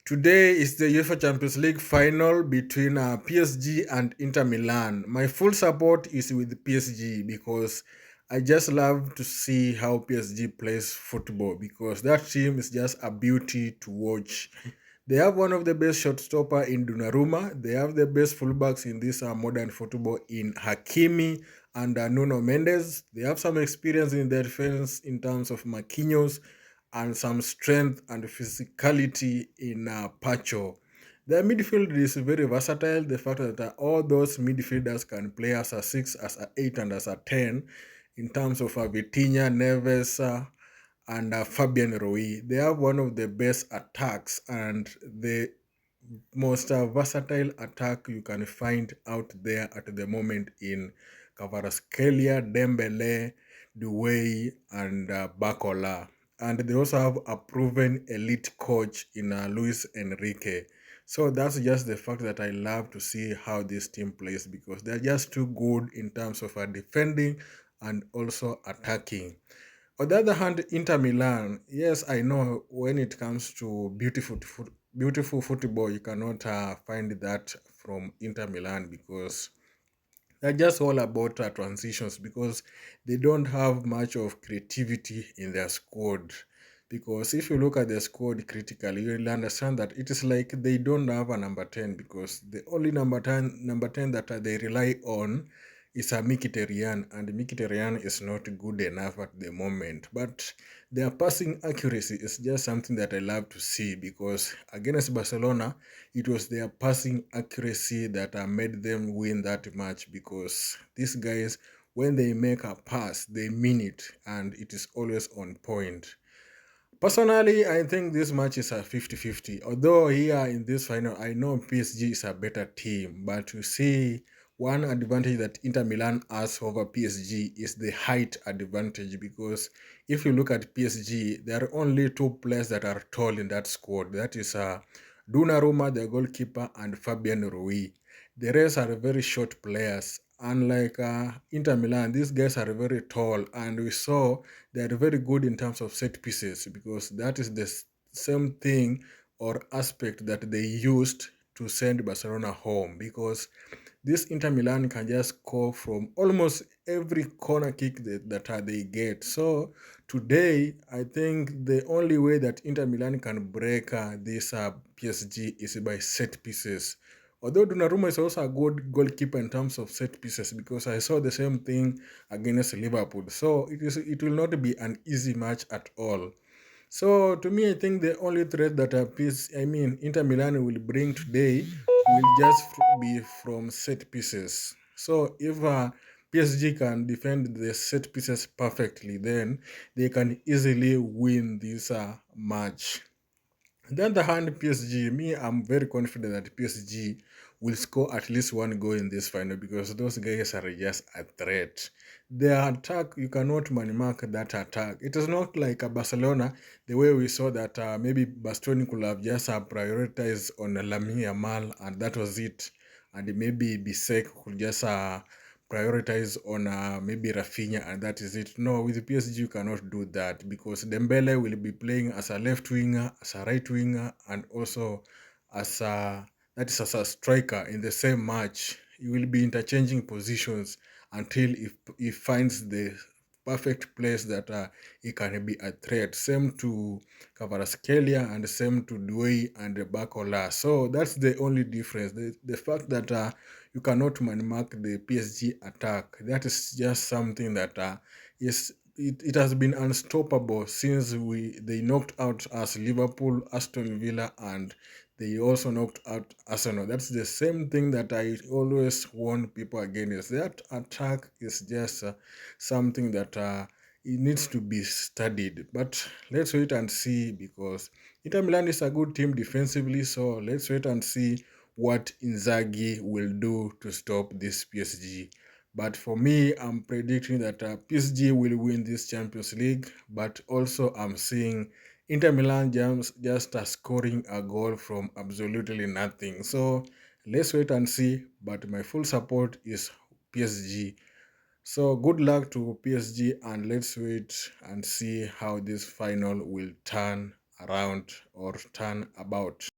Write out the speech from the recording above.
Today is the UEFA Champions League final between PSG and Inter Milan. My full support is with PSG because I just love to see how PSG plays football because that team is just a beauty to watch. They have one of the best shot stopper in Donnarumma. They have the best fullbacks in this modern football in Hakimi and Nuno Mendes. They have some experience in their defense in terms of Marquinhos and some strength and physicality in Pacho. Their midfield is very versatile. The fact that all those midfielders can play as a 6, as a 8, and as a 10 in terms of Vitinha, Neves, and Fabian Rui. They have one of the best attacks and the most versatile attack you can find out there at the moment in Kvaratskhelia, Dembele, Douay, and Bakola. And they also have a proven elite coach in Luis Enrique. So that's just the fact that I love to see how this team plays because they're just too good in terms of defending and also attacking. On the other hand, Inter Milan, yes, I know when it comes to beautiful football, you cannot find that from Inter Milan because they're just all about transitions because they don't have much of creativity in their squad. Because if you look at their squad critically, you'll understand that it is like they don't have a number 10 because the only number 10 that they rely on is a Mkhitaryan, and Mkhitaryan is not good enough at the moment. But their passing accuracy is just something that I love to see because against Barcelona, it was their passing accuracy that made them win that match because these guys, when they make a pass, they mean it and it is always on point. Personally, I think this match is a 50-50. Although here in this final, I know PSG is a better team, but you see, one advantage that Inter Milan has over PSG is the height advantage because if you look at PSG, there are only two players that are tall in that squad. That is Donnarumma, the goalkeeper, and Fabian Rui. The rest are very short players. Unlike Inter Milan, these guys are very tall, and we saw they are very good in terms of set pieces because that is the same thing or aspect that they used to send Barcelona home because this Inter Milan can just score from almost every corner kick that they get. So today, I think the only way that Inter Milan can break this PSG is by set pieces. Although Donnarumma is also a good goalkeeper in terms of set pieces because I saw the same thing against Liverpool. So it will not be an easy match at all. So to me, I think the only threat that Inter Milan will bring today will just be from set pieces. So if PSG can defend the set pieces perfectly, then they can easily win this match. On the other hand, PSG, me, I'm very confident that PSG will score at least one goal in this final because those guys are just a threat. Their attack, you cannot mark that attack. It is not like a Barcelona, the way we saw that maybe Bastoni could have just prioritized on Lamine Yamal and that was it. And maybe Bisek could just prioritize on maybe Rafinha and that is it. No, with PSG you cannot do that because Dembele will be playing as a left winger, as a right winger, and also as a striker in the same match. He will be interchanging positions until he finds the perfect place that he can be a threat. Same to Kvaratskhelia and same to Douay and Bakola. So that's the only difference. The fact that you cannot mark the PSG attack, that is just something that it has been unstoppable since they knocked out us Liverpool, Aston Villa, and they also knocked out Arsenal. That's the same thing that I always warn people against. That attack is just something that it needs to be studied. But let's wait and see because Inter Milan is a good team defensively. So let's wait and see what Inzaghi will do to stop this PSG. But for me, I'm predicting that PSG will win this Champions League. But also, I'm seeing Inter Milan just scoring a goal from absolutely nothing. So let's wait and see. But my full support is PSG. So good luck to PSG and let's wait and see how this final will turn around or turn about.